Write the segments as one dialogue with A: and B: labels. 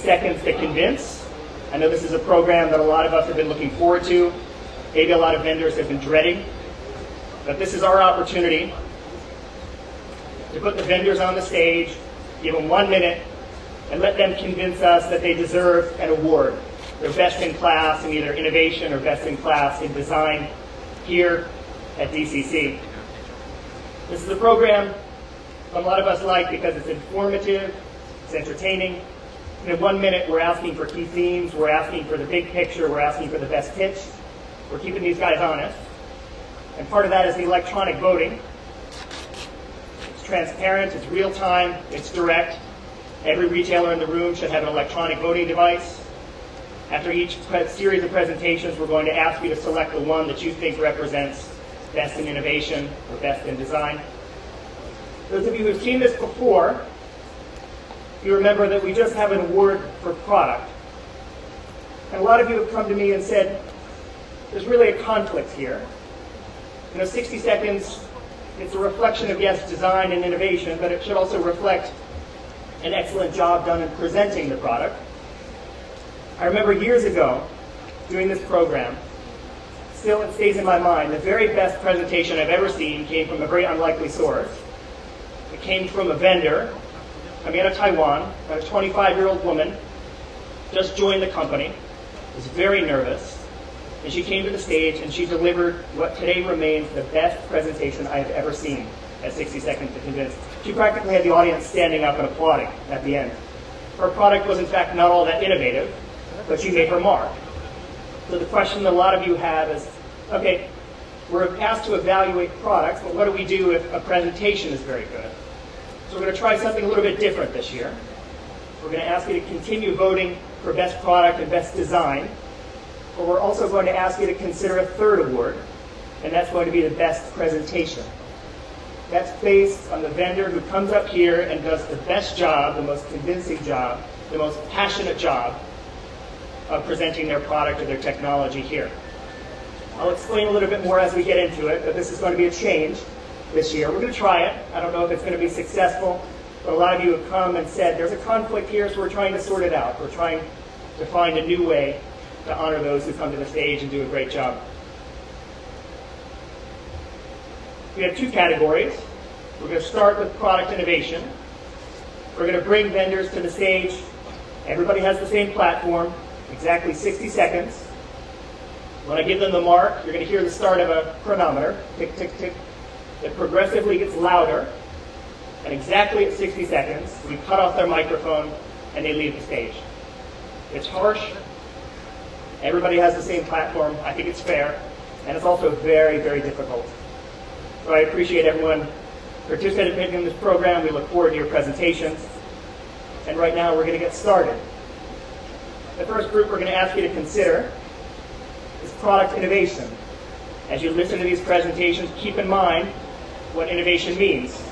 A: Seconds to Convince. I know this is a program that a lot of us have been looking forward to. Maybe a lot of vendors have been dreading. But this is our opportunity to put the vendors on the stage, give them 1 minute, and let them convince us that they deserve an award. They're best in class in either innovation or best in class in design here at DCC. This is a program a lot of us like because it's informative, it's entertaining. And in 1 minute, we're asking for key themes, we're asking for the big picture, we're asking for the best pitch. We're keeping these guys honest. And part of that is the electronic voting. It's transparent, it's real time, it's direct. Every retailer in the room should have an electronic voting device. After each series of presentations, we're going to ask you to select the one that you think represents best in innovation or best in design. Those of you who've seen this before, you remember that we just have an award for product. And a lot of you have come to me and said, there's really a conflict here. 60 seconds, it's a reflection of, yes, design and innovation, but it should also reflect an excellent job done in presenting the product. I remember years ago doing this program. Still, it stays in my mind. The very best presentation I've ever seen came from a very unlikely source. It came from a vendor coming out of Taiwan, a 25-year-old woman, just joined the company, was very nervous, and she came to the stage and she delivered what today remains the best presentation I have ever seen at 60 Seconds to Convince. She practically had the audience standing up and applauding at the end. Her product was in fact not all that innovative, but she made her mark. So the question that a lot of you have is, okay, we're asked to evaluate products, but what do we do if a presentation is very good? So we're going to try something a little bit different this year. We're going to ask you to continue voting for best product and best design, but we're also going to ask you to consider a third award, and that's going to be the best presentation. That's based on the vendor who comes up here and does the best job, the most convincing job, the most passionate job of presenting their product or their technology here. I'll explain a little bit more as we get into it, but this is going to be a change this year. We're going to try it. I don't know if it's going to be successful, but a lot of you have come and said, there's a conflict here, so we're trying to sort it out. We're trying to find a new way to honor those who come to the stage and do a great job. We have two categories. We're going to start with product innovation. We're going to bring vendors to the stage. Everybody has the same platform, exactly 60 seconds. When I give them the mark, you're going to hear the start of a chronometer, tick, tick, tick. It progressively gets louder, and exactly at 60 seconds, we cut off their microphone and they leave the stage. It's harsh. Everybody has the same platform. I think it's fair, and it's also very, very difficult. So I appreciate everyone participating in this program. We look forward to your presentations. And right now, we're going to get started. The first group we're going to ask you to consider is product innovation. As you listen to these presentations, keep in mind what innovation means.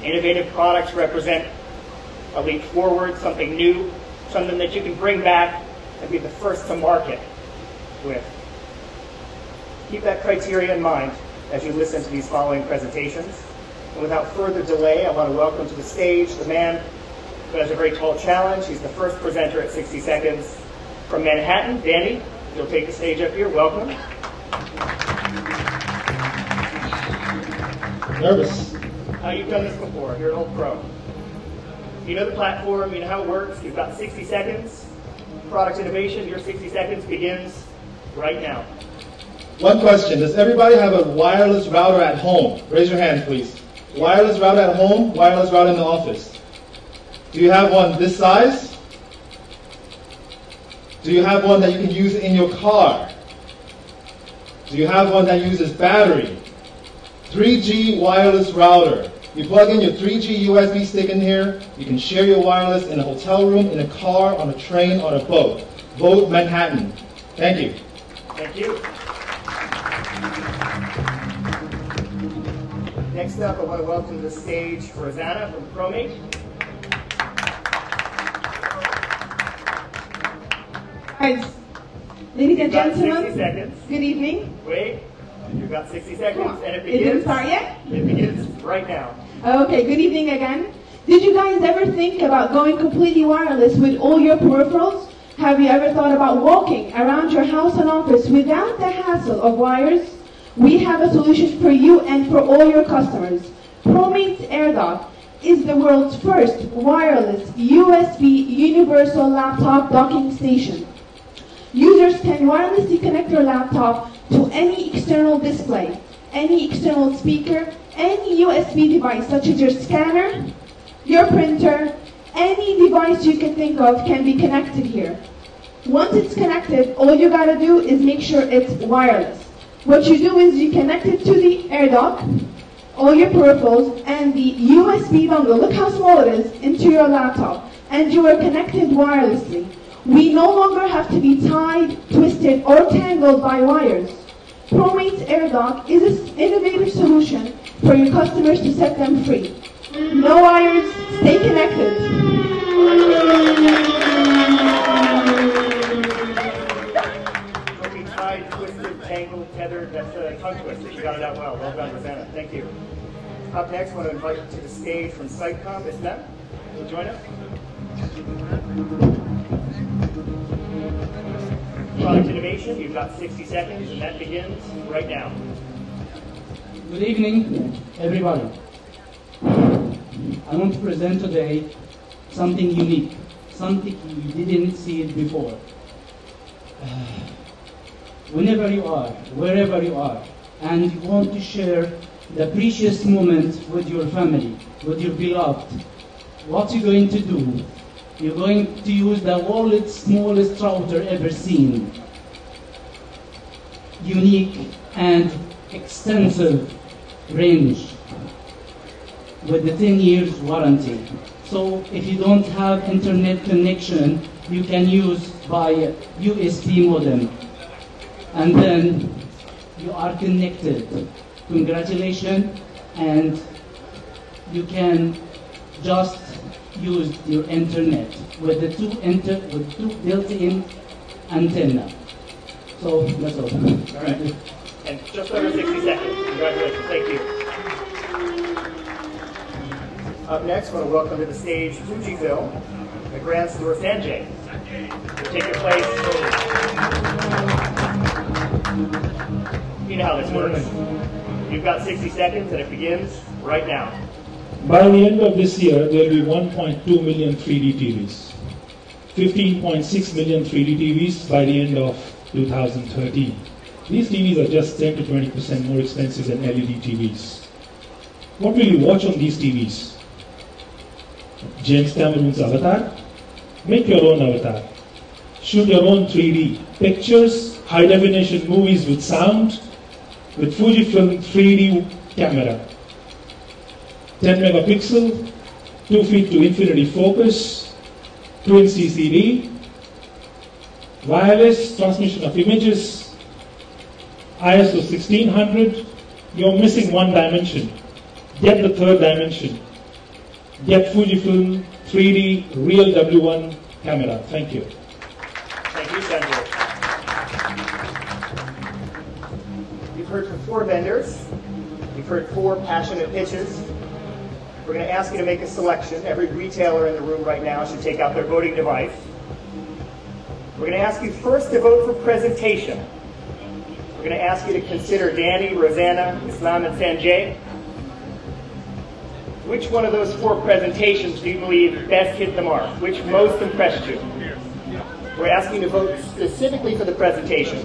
A: Innovative products represent a leap forward, something new, something that you can bring back and be the first to market with. Keep that criteria in mind as you listen to these following presentations. And without further delay, I want to welcome to the stage the man who has a very tall challenge. He's the first presenter at 60 Seconds from Manhattan. Danny, you'll take the stage up here. Welcome.
B: Nervous.
A: You've done this before. You're an old pro. You know the platform. You know how it works. You've got 60 seconds. Product innovation. Your 60 seconds begins right now.
B: One question. Does everybody have a wireless router at home? Raise your hands, please. Wireless router at home, wireless router in the office. Do you have one this size? Do you have one that you can use in your car? Do you have one that uses battery? 3G wireless router. You plug in your 3G USB stick in here. You can share your wireless in a hotel room, in a car, on a train, on a boat. Vote Manhattan. Thank you.
A: Thank you. Next up, I want to welcome to the stage Rosanna from ProMate.
C: Right. Ladies and gentlemen,
A: 60 seconds.
C: Good evening.
A: Wait, you've got 60 seconds, and it
C: It didn't
A: begins.
C: start yet?
A: It begins right now.
C: Okay, good evening again. Did you guys ever think about going completely wireless with all your peripherals? Have you ever thought about walking around your house and office without the hassle of wires? We have a solution for you and for all your customers. ProMate's AirDock is the world's first wireless USB universal laptop docking station. Users can wirelessly connect their laptop to any external display, any external speaker, any USB device such as your scanner, your printer, any device you can think of can be connected here. Once it's connected, all you gotta do is make sure it's wireless. What you do is you connect it to the AirDock, all your peripherals, and the USB dongle, look how small it is, into your laptop, and you are connected wirelessly. We no longer have to be tied, twisted, or tangled by wires. ProMate's AirDock is an innovative solution for your customers to set them free. No wires, stay connected.
A: Don't be tied, twisted, tangled, tethered. That's a tongue twister. You got it out well. Well done, Rosanna. Thank you. Up next, I want to invite to the stage from Sitecom, Islam. Will you join us? Product innovation, you've got 60 seconds, and that begins right now.
D: Good evening, everybody. I want to present today something unique, something you didn't see it before. Whenever you are, wherever you are, and you want to share the precious moment with your family, with your beloved, what you're going to do? You're going to use the world's smallest router ever seen. Unique and extensive range with the 10 years warranty. So if you don't have internet connection, you can use by USB modem. And then you are connected. Congratulations, and you can just use your internet with the two built-in antenna. So that's all.
A: All right. And just over 60 seconds. Congratulations. Thank you. Up next, I want to welcome to the stage Fujifilm, the grandson Sanjay. Take your place. You know how this works. You've got 60 seconds, and it begins right now.
E: By the end of this year, there will be 1.2 million 3D TVs, 15.6 million 3D TVs by the end of 2013. These TVs are just 10 to 20% more expensive than LED TVs. What will you watch on these TVs? James Cameron's Avatar? Make your own avatar. Shoot your own 3D pictures, high definition movies with sound, with Fujifilm 3D camera. 10 megapixel, 2 feet to infinity focus, twin CCD, wireless transmission of images, ISO 1600. You're missing one dimension. Get the third dimension. Get Fujifilm 3D Real W1 camera. Thank you.
A: Thank you, Sanjay. You've heard from 4 vendors. You've heard 4 passionate pitches. We're going to ask you to make a selection. Every retailer in the room right now should take out their voting device. We're going to ask you first to vote for presentation. We're going to ask you to consider Danny, Rosanna, Islam, and Sanjay. Which one of those 4 presentations do you believe best hit the mark? Which most impressed you? We're asking you to vote specifically for the presentation.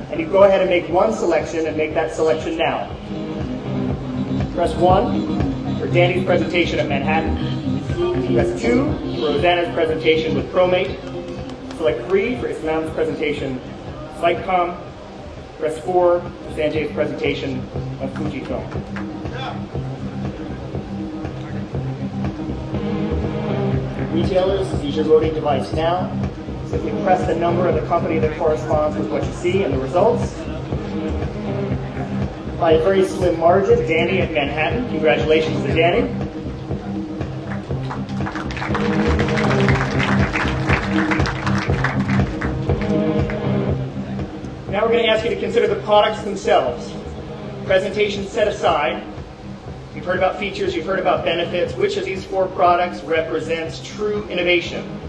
A: And you go ahead and make one selection and make that selection now. Press 1 for Danny's presentation at Manhattan. Press 2 for Rosanna's presentation with ProMate. Select 3 for Islam's presentation, Sitecom. Press 4 for Sanjay's presentation of Fujifilm. Retailers, use your voting device now. Simply press the number of the company that corresponds with what you see in the results. By a very slim margin, Danny at Manhattan. Congratulations to Danny. Now we're going to ask you to consider the products themselves. Presentations set aside. You've heard about features, you've heard about benefits. Which of these 4 products represents true innovation?